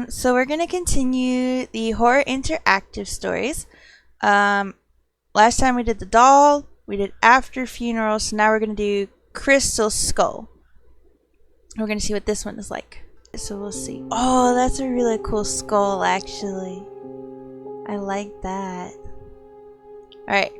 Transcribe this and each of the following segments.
So we're gonna continue the horror interactive stories. Last time we did the doll, we did after funeral, so now we're gonna do Crystal Skull. We're gonna see what this one is like. So we'll see. Oh, that's a really cool skull, actually. I like that. Alright.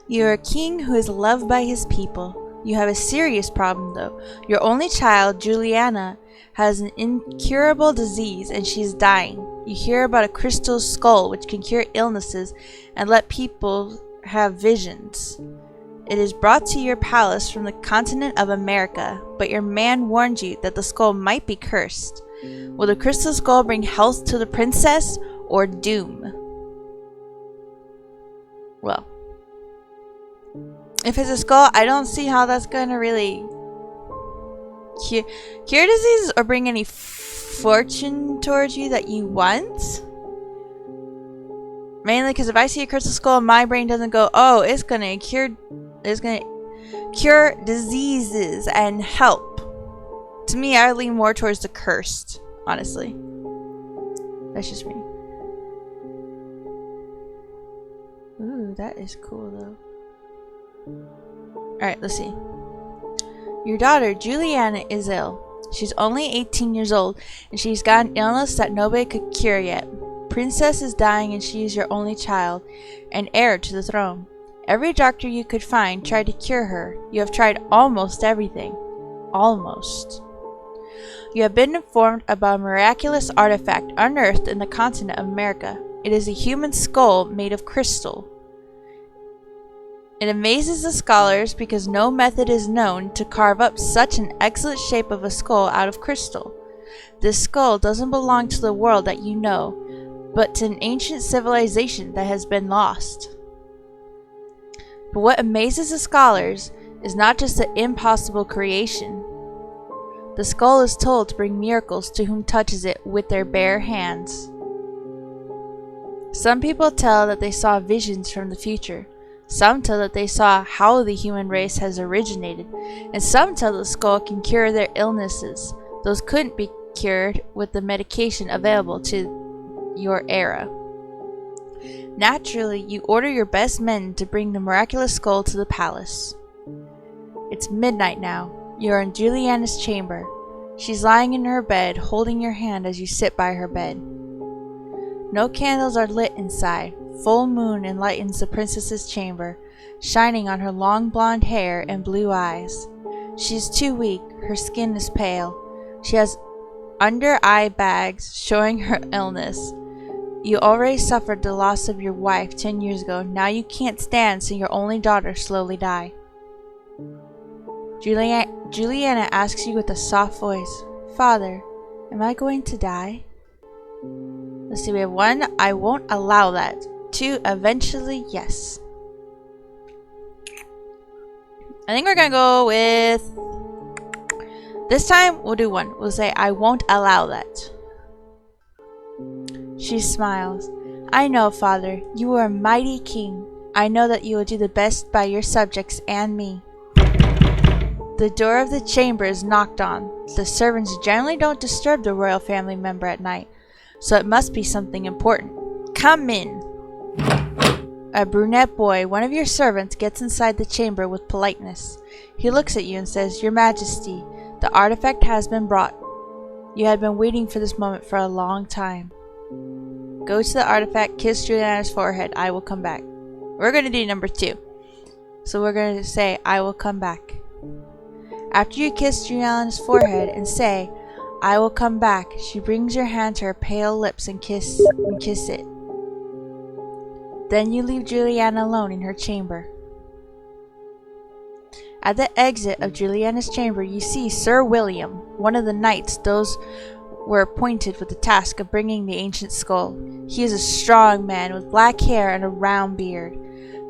You're a king who is loved by his people. You have a serious problem, though. Your only child, Juliana, has an incurable disease and she's dying. You hear about a crystal skull which can cure illnesses and let people have visions. It is brought to your palace from the continent of America, but your man warned you that the skull might be cursed. Will the crystal skull bring health to the princess or doom? Well, if it's a skull, I don't see how that's gonna really cure diseases or bring any fortune towards you that you want. Mainly because if I see a crystal skull, my brain doesn't go, oh, it's gonna cure diseases and help. To me, I lean more towards the cursed, honestly. That's just me. Ooh, that is cool though. Alright, let's see. Your daughter, Juliana, is ill. She's only 18 years old, and she's got an illness that nobody could cure yet. Princess is dying, and she is your only child, and heir to the throne. Every doctor you could find tried to cure her. You have tried almost everything. Almost. You have been informed about a miraculous artifact unearthed in the continent of America. It is a human skull made of crystal. It amazes the scholars because no method is known to carve up such an excellent shape of a skull out of crystal. This skull doesn't belong to the world that you know, but to an ancient civilization that has been lost. But what amazes the scholars is not just the impossible creation. The skull is told to bring miracles to whom touches it with their bare hands. Some people tell that they saw visions from the future. Some tell that they saw how the human race has originated, and some tell the skull can cure their illnesses. Those couldn't be cured with the medication available to your era. Naturally, you order your best men to bring the miraculous skull to the palace. It's midnight now. You are in Juliana's chamber. She's lying in her bed, holding your hand as you sit by her bed. No candles are lit inside. Full moon enlightens the princess's chamber, shining on her long blonde hair and blue eyes. She is too weak. Her skin is pale. She has under-eye bags showing her illness. You already suffered the loss of your wife 10 years ago. Now you can't stand seeing your only daughter slowly die. Juliana asks you with a soft voice, "Father, am I going to die?" Let's see, we have 1, I won't allow that. 2, eventually, yes. I think we're gonna go with... This time, we'll do 1. We'll say, I won't allow that. She smiles. I know, Father. You are a mighty king. I know that you will do the best by your subjects and me. The door of the chamber is knocked on. The servants generally don't disturb the royal family member at night, so it must be something important. Come in. A brunette boy, one of your servants, gets inside the chamber with politeness. He looks at you and says, Your Majesty, the artifact has been brought. You had been waiting for this moment for a long time. Go to the artifact, kiss Juliana's forehead. I will come back. We're going to do number 2. So we're going to say, I will come back. After you kiss Juliana's forehead and say, I will come back, she brings your hand to her pale lips and kiss it. Then you leave Juliana alone in her chamber. At the exit of Juliana's chamber, you see Sir William, one of the knights those were appointed with the task of bringing the ancient skull. He is a strong man with black hair and a round beard.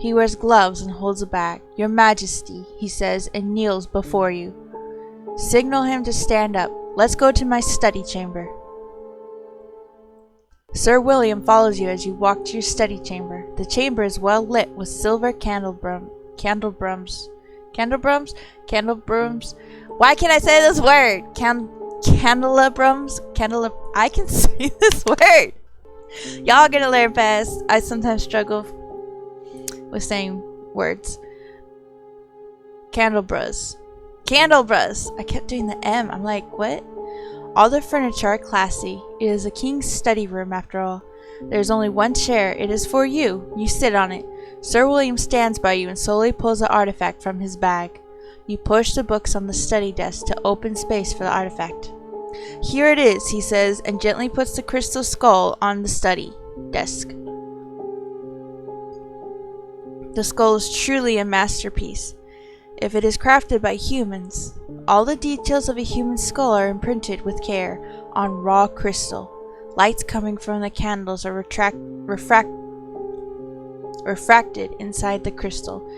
He wears gloves and holds a bag. Your Majesty, he says, and kneels before you. Signal him to stand up. Let's go to my study chamber. Sir William follows you as you walk to your study chamber. The chamber is well lit with silver candlebrums. Why can't I say this word? Candelabrums. I can say this word. Y'all gonna learn fast. I sometimes struggle with saying words. Candelabras. Candelabras. I kept doing the M. I'm like, what? All the furniture are classy. It is a king's study room after all. There is only one chair. It is for you. You sit on it. Sir William stands by you and slowly pulls the artifact from his bag. You push the books on the study desk to open space for the artifact. Here it is, he says, and gently puts the crystal skull on the study desk. The skull is truly a masterpiece. If it is crafted by humans, all the details of a human skull are imprinted with care on raw crystal. Lights coming from the candles are refracted inside the crystal,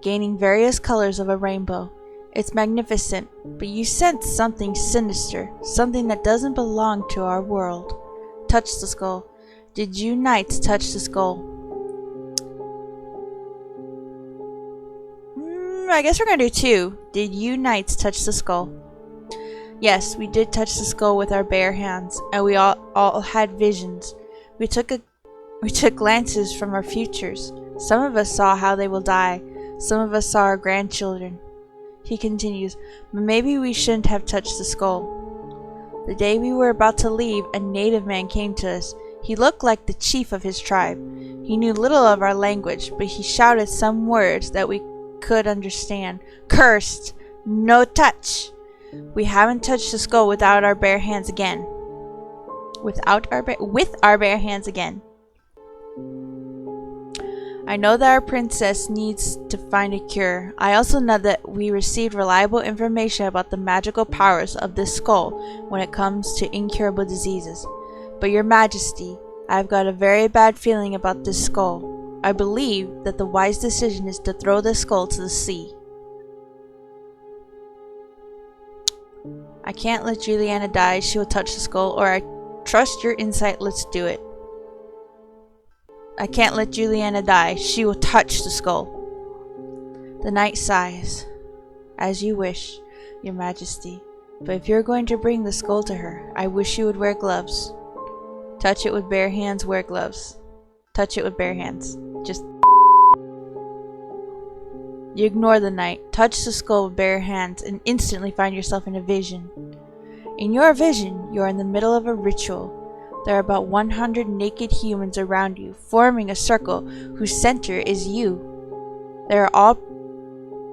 gaining various colors of a rainbow. It's magnificent, but you sense something sinister, something that doesn't belong to our world. Touch the skull. Did you knights touch the skull? I guess we're gonna do two. Did you knights touch the skull? Yes, we did touch the skull with our bare hands, and we all had visions. We took glances from our futures. Some of us saw how they will die. Some of us saw our grandchildren. He continues, but maybe we shouldn't have touched the skull. The day we were about to leave, a native man came to us. He looked like the chief of his tribe. He knew little of our language, but he shouted some words that we could understand. Cursed! No touch! We haven't touched the skull without our bare hands again. With our bare hands again. I know that our princess needs to find a cure. I also know that we received reliable information about the magical powers of this skull when it comes to incurable diseases. But your majesty, I've got a very bad feeling about this skull. I believe that the wise decision is to throw the skull to the sea. I can't let Juliana die. She will touch the skull, or I trust your insight. Let's do it. I can't let Juliana die. She will touch the skull. The knight sighs. As you wish, your majesty. But if you're going to bring the skull to her, I wish you would wear gloves. Touch it with bare hands, wear gloves. Touch it with bare hands. Just... You ignore the knight, touch the skull with bare hands, and instantly find yourself in a vision. In your vision, you are in the middle of a ritual. There are about 100 naked humans around you, forming a circle whose center is you. They are all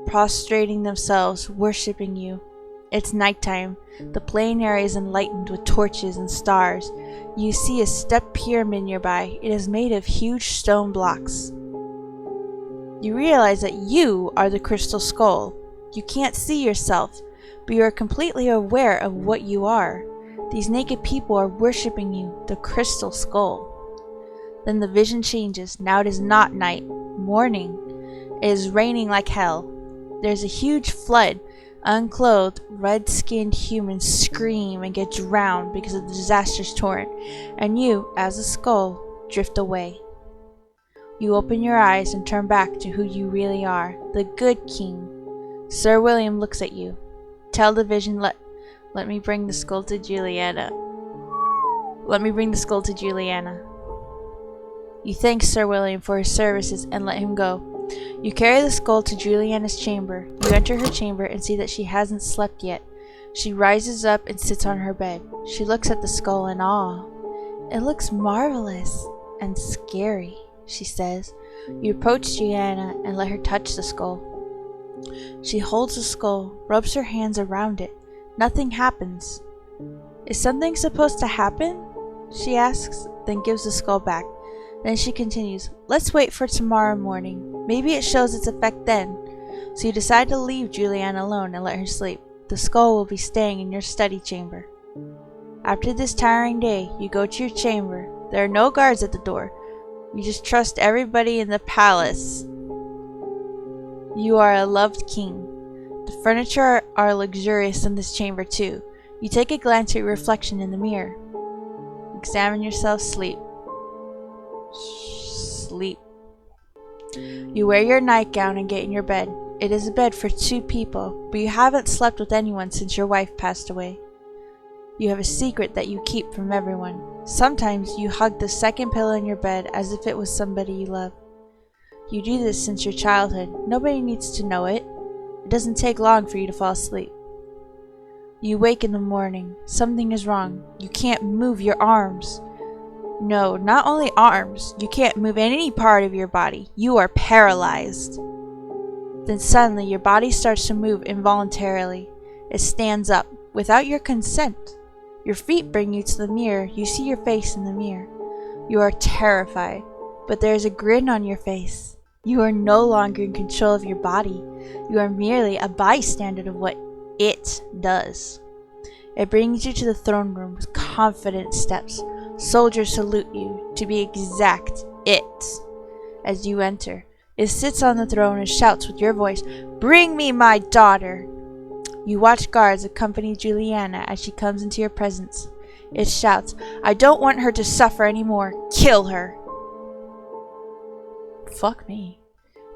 prostrating themselves, worshipping you. It's nighttime. The plain area is enlightened with torches and stars. You see a step pyramid nearby. It is made of huge stone blocks. You realize that you are the crystal skull. You can't see yourself, but you are completely aware of what you are. These naked people are worshipping you, the crystal skull. Then the vision changes. Now it is not night, morning. It is raining like hell. There's a huge flood. Unclothed, red-skinned humans scream and get drowned because of the disastrous torrent, and you, as a skull, drift away. You open your eyes and turn back to who you really are, the good king. Sir William looks at you. Tell the vision, let me bring the skull to Juliana. Let me bring the skull to Juliana. You thank Sir William for his services and let him go. You carry the skull to Juliana's chamber. You enter her chamber and see that she hasn't slept yet. She rises up and sits on her bed. She looks at the skull in awe. It looks marvelous and scary, she says. You approach Juliana and let her touch the skull. She holds the skull, rubs her hands around it. Nothing happens. Is something supposed to happen? She asks, then gives the skull back. Then she continues, let's wait for tomorrow morning. Maybe it shows its effect then. So you decide to leave Juliana alone and let her sleep. The skull will be staying in your study chamber. After this tiring day, you go to your chamber. There are no guards at the door. You just trust everybody in the palace. You are a loved king. The furniture are luxurious in this chamber too. You take a glance at your reflection in the mirror. Examine yourself, sleep. Sleep. You wear your nightgown and get in your bed. It is a bed for 2 people, but you haven't slept with anyone since your wife passed away. You have a secret that you keep from everyone. Sometimes you hug the second pillow in your bed as if it was somebody you love. You do this since your childhood. Nobody needs to know it. It doesn't take long for you to fall asleep. You wake in the morning. Something is wrong. You can't move your arms. No, not only arms. You can't move any part of your body. You are paralyzed. Then suddenly your body starts to move involuntarily. It stands up, without your consent. Your feet bring you to the mirror. You see your face in the mirror. You are terrified, but there is a grin on your face. You are no longer in control of your body. You are merely a bystander of what it does. It brings you to the throne room with confident steps. Soldiers salute you, to be exact, it. As you enter, it sits on the throne and shouts with your voice, "Bring me my daughter!" You watch guards accompany Juliana as she comes into your presence. It shouts, "I don't want her to suffer anymore. Kill her!" Fuck me.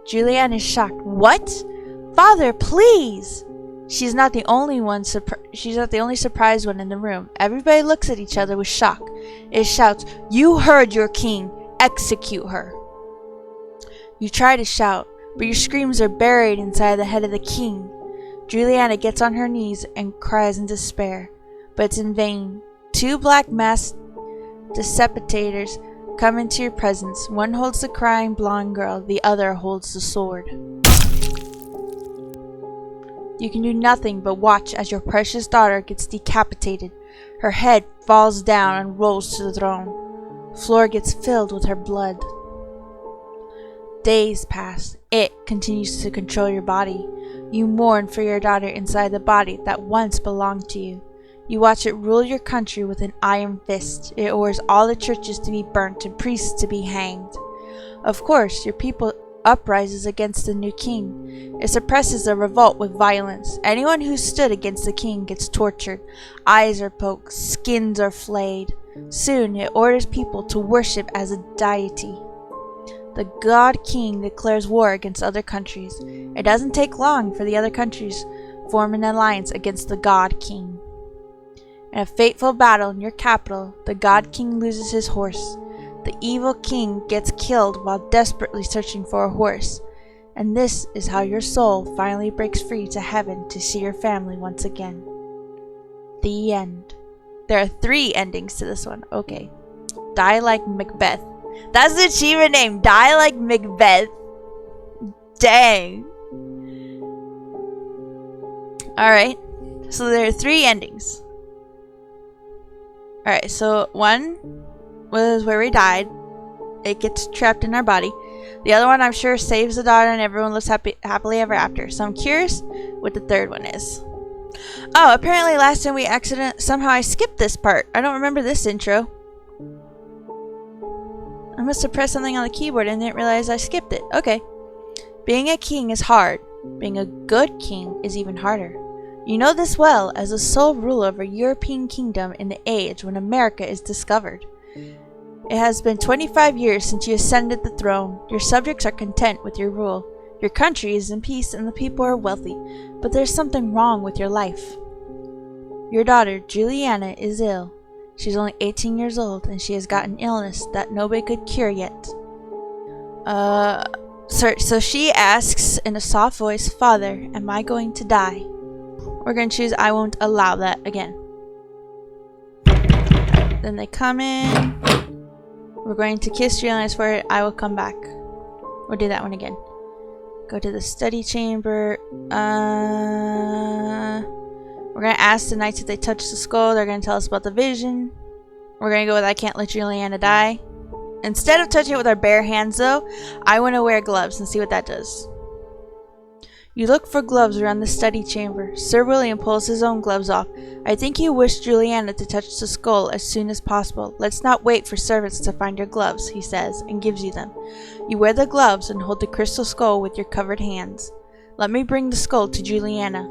Juliana is shocked. What? Father, please! She's not the only surprised one in the room. Everybody looks at each other with shock. It shouts, "You heard your king. Execute her!" You try to shout, but your screams are buried inside the head of the king. Juliana gets on her knees and cries in despair, but it's in vain. Two black masked decapitators come into your presence. One holds the crying blonde girl, the other holds the sword. You can do nothing but watch as your precious daughter gets decapitated. Her head falls down and rolls to the throne. Floor gets filled with her blood. Days pass. It continues to control your body. You mourn for your daughter inside the body that once belonged to you. You watch it rule your country with an iron fist. It orders all the churches to be burnt and priests to be hanged. Of course, your people uprises against the new king. It suppresses a revolt with violence. Anyone who stood against the king gets tortured. Eyes are poked, skins are flayed. Soon it orders people to worship as a deity. The God King declares war against other countries. It doesn't take long for the other countries form an alliance against the God King. In a fateful battle in your capital, the God King loses his horse. The evil king gets killed while desperately searching for a horse. And this is how your soul finally breaks free to heaven to see your family once again. The end. There are 3 endings to this one. Okay. Die Like Macbeth. That's the achievement name. Die Like Macbeth. Dang. Alright. So there are 3 endings. Alright, so 1 was where we died. It gets trapped in our body. The other one, I'm sure, saves the daughter and everyone lives happily ever after. So I'm curious what the 3rd one is. Oh, apparently last time somehow I skipped this part. I don't remember this intro. I must have pressed something on the keyboard and didn't realize I skipped it. Okay. Being a king is hard. Being a good king is even harder. You know this well as the sole ruler of a European kingdom in the age when America is discovered. It has been 25 years since you ascended the throne. Your subjects are content with your rule. Your country is in peace and the people are wealthy, but there's something wrong with your life. Your daughter, Juliana, is ill. She's only 18 years old and she has got an illness that nobody could cure yet. So she asks in a soft voice, "Father, am I going to die?" We're going to choose I won't allow that again. Then they come in. We're going to kiss Juliana's forehead. I will come back. We'll do that one again. Go to the study chamber. We're going to ask the knights if they touch the skull. They're going to tell us about the vision. We're going to go with I can't let Juliana die. Instead of touching it with our bare hands, though, I want to wear gloves and see what that does. You look for gloves around the study chamber. Sir William pulls his own gloves off. I think he wished Juliana to touch the skull as soon as possible. Let's not wait for servants to find your gloves, he says, and gives you them. You wear the gloves and hold the crystal skull with your covered hands. Let me bring the skull to Juliana.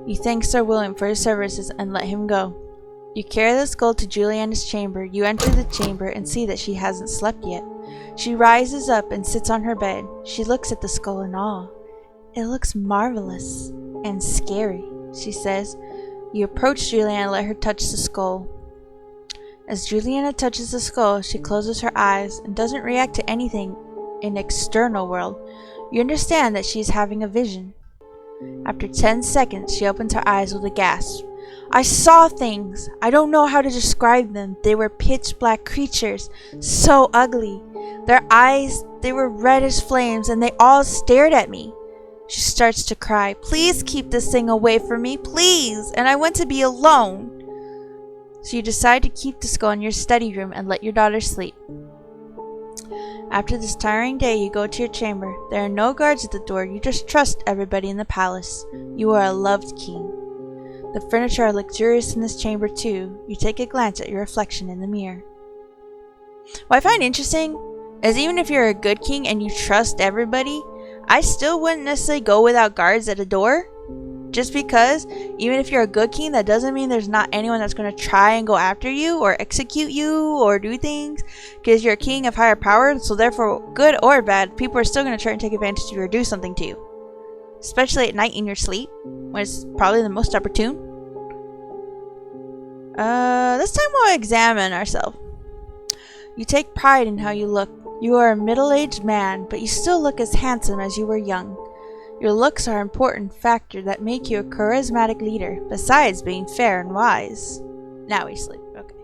You thank Sir William for his services and let him go. You carry the skull to Juliana's chamber. You enter the chamber and see that she hasn't slept yet. She rises up and sits on her bed. She looks at the skull in awe. It looks marvelous and scary, she says. You approach Juliana and let her touch the skull. As Juliana touches the skull, she closes her eyes and doesn't react to anything in the external world. You understand that she is having a vision. After 10 seconds, she opens her eyes with a gasp. I saw things. I don't know how to describe them. They were pitch black creatures, so ugly. Their eyes, they were red as flames, and they all stared at me. She starts to cry. Please keep this thing away from me, please. And I want to be alone. So you decide to keep the skull in your study room and let your daughter sleep. After this tiring day, you go to your chamber. There are no guards at the door. You just trust everybody in the palace. You are a loved king. The furniture are luxurious in this chamber too. You take a glance at your reflection in the mirror. What I find interesting is even if you're a good king and you trust everybody, I still wouldn't necessarily go without guards at a door. Just because, even if you're a good king, that doesn't mean there's not anyone that's going to try and go after you or execute you or do things. Because you're a king of higher power, so therefore, good or bad, people are still going to try and take advantage of you or do something to you. Especially at night in your sleep, when it's probably the most opportune. This time we'll examine ourselves. You take pride in how you look. You are a middle-aged man, but you still look as handsome as you were young. Your looks are an important factor that make you a charismatic leader, besides being fair and wise. Now we sleep. Okay.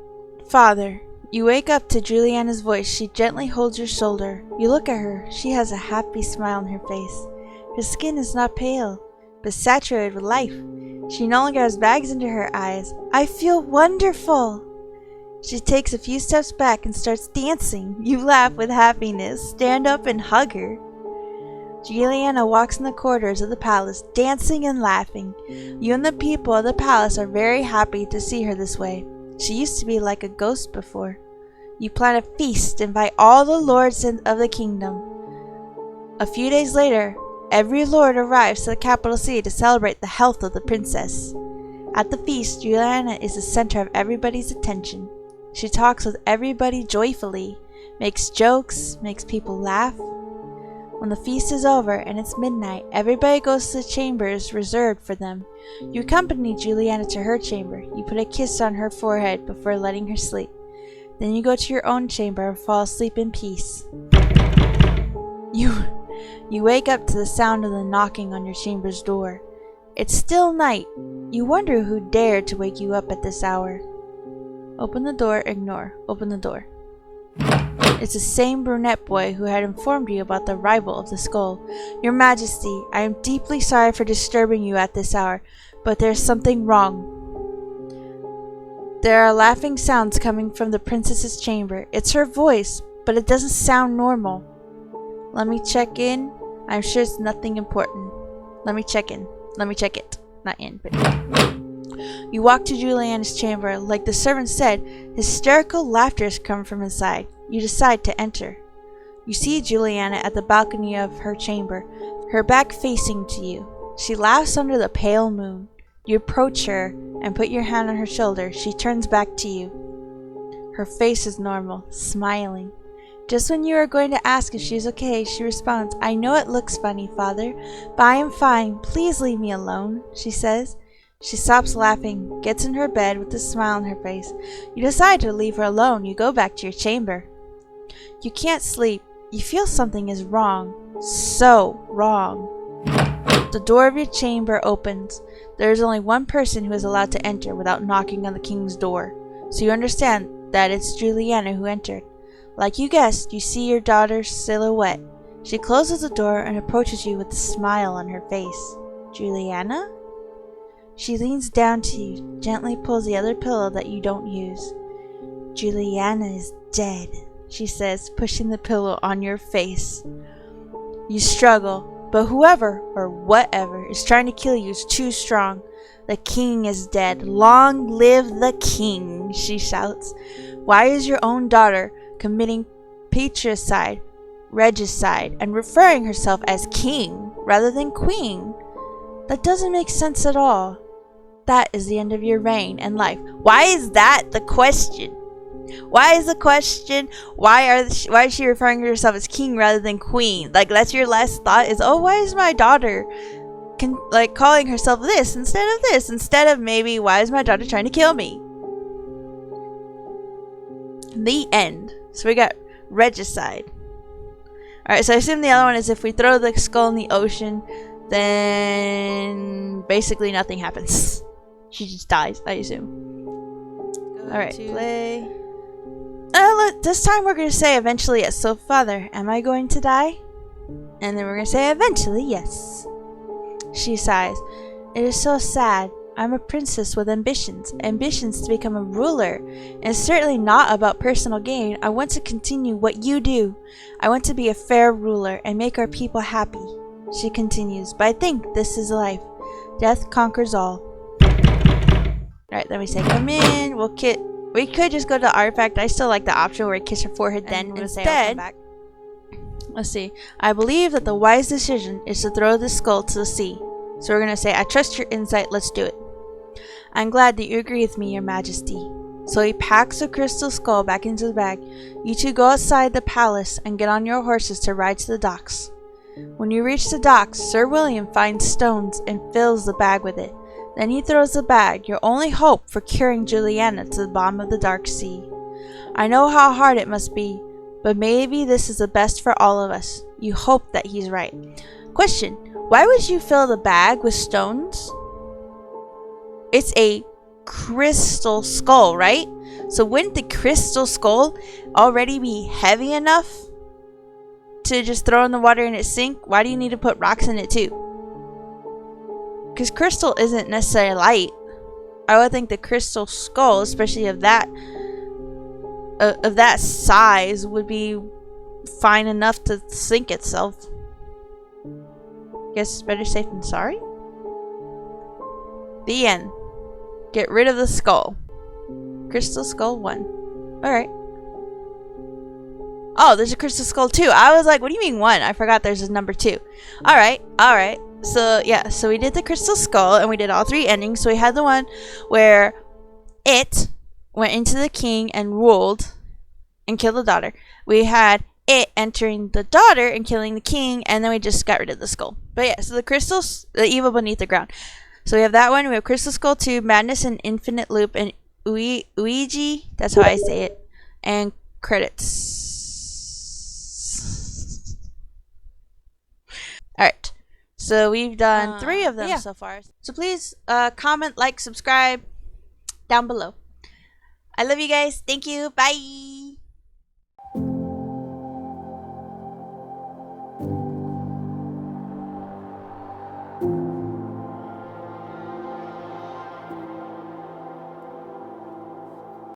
Father, you wake up to Juliana's voice. She gently holds your shoulder. You look at her. She has a happy smile on her face. Her skin is not pale, but saturated with life. She no longer has bags under her eyes. I feel wonderful. She takes a few steps back and starts dancing. You laugh with happiness. Stand up and hug her. Juliana walks in the corridors of the palace, dancing and laughing. You and the people of the palace are very happy to see her this way. She used to be like a ghost before. You plan a feast, invite all the lords of the kingdom. A few days later, every lord arrives to the capital city to celebrate the health of the princess. At the feast, Juliana is the center of everybody's attention. She talks with everybody joyfully, makes jokes, makes people laugh. When the feast is over and it's midnight, everybody goes to the chambers reserved for them. You accompany Juliana to her chamber. You put a kiss on her forehead before letting her sleep. Then you go to your own chamber and fall asleep in peace. You wake up to the sound of the knocking on your chamber's door. It's still night. You wonder who dared to wake you up at this hour. Open the door, ignore. Open the door. It's the same brunette boy who had informed you about the arrival of the skull. Your Majesty, I am deeply sorry for disturbing you at this hour, but there's something wrong. There are laughing sounds coming from the princess's chamber. It's her voice, but it doesn't sound normal. Let me check in. I'm sure it's nothing important. Let me check in. Let me check it. Not in, but... You walk to Juliana's chamber. Like the servant said, hysterical laughter has come from inside. You decide to enter. You see Juliana at the balcony of her chamber, her back facing to you. She laughs under the pale moon. You approach her and put your hand on her shoulder. She turns back to you. Her face is normal, smiling. Just when you are going to ask if she's okay, she responds, I know it looks funny, Father, but I am fine. Please leave me alone, she says. She stops laughing, gets in her bed with a smile on her face. You decide to leave her alone. You go back to your chamber. You can't sleep. You feel something is wrong. So wrong. The door of your chamber opens. There is only one person who is allowed to enter without knocking on the king's door. So you understand that it's Juliana who entered. Like you guessed, you see your daughter's silhouette. She closes the door and approaches you with a smile on her face. Juliana? She leans down to you, gently pulls the other pillow that you don't use. Juliana is dead, she says, pushing the pillow on your face. You struggle, but whoever or whatever is trying to kill you is too strong. The king is dead. Long live the king, she shouts. Why is your own daughter committing patricide, regicide, and referring herself as king rather than queen? That doesn't make sense at all. That is the end of your reign and life. Why is that the question? Why is the question, why is she referring to herself as king rather than queen? Like, that's your last thought is, oh, why is my daughter like calling herself this instead of this, instead of maybe, why is my daughter trying to kill me? The end. So we got regicide. Alright, so I assume the other one is if we throw the skull in the ocean, then basically nothing happens. She just dies, I assume. Alright, play. Look, this time we're going to say eventually yes. So, Father, am I going to die? And then we're going to say eventually yes. She sighs. It is so sad. I'm a princess with ambitions. Ambitions to become a ruler. And it's certainly not about personal gain. I want to continue what you do. I want to be a fair ruler and make our people happy. She continues. But I think this is life. Death conquers all. Alright, then we say come in. We could just go to the artifact. I still like the option where we kiss her forehead. Then instead, let's see. I believe that the wise decision is to throw the skull to the sea. So we're going to say, I trust your insight. Let's do it. I'm glad that you agree with me, your majesty. So he packs the crystal skull back into the bag. You two go outside the palace and get on your horses to ride to the docks. When you reach the docks, Sir William finds stones and fills the bag with it. Then he throws the bag, your only hope for curing Juliana, to the bottom of the dark sea. I know how hard it must be, but maybe this is the best for all of us. You hope that he's right. Question: why would you fill the bag with stones? It's a crystal skull, right? So wouldn't the crystal skull already be heavy enough to just throw in the water and it sink? Why do you need to put rocks in it too? Because crystal isn't necessarily light. I would think the crystal skull, especially of that size, would be fine enough to sink itself. Guess it's better safe than sorry. The end. Get rid of the skull. Crystal skull 1. Alright. Oh, there's a crystal skull 2. I was like, what do you mean 1? I forgot there's a number 2. Alright, alright. So, yeah, so we did the crystal skull, and we did all 3 endings. So we had the one where it went into the king and ruled and killed the daughter. We had it entering the daughter and killing the king, and then we just got rid of the skull. But yeah, so the crystals, the evil beneath the ground. So we have that one. We have Crystal Skull 2, Madness and Infinite Loop, and Ouija, that's how I say it, and credits. Alright. So we've done 3 of them so far. So please comment, like, subscribe down below. I love you guys. Thank you. Bye.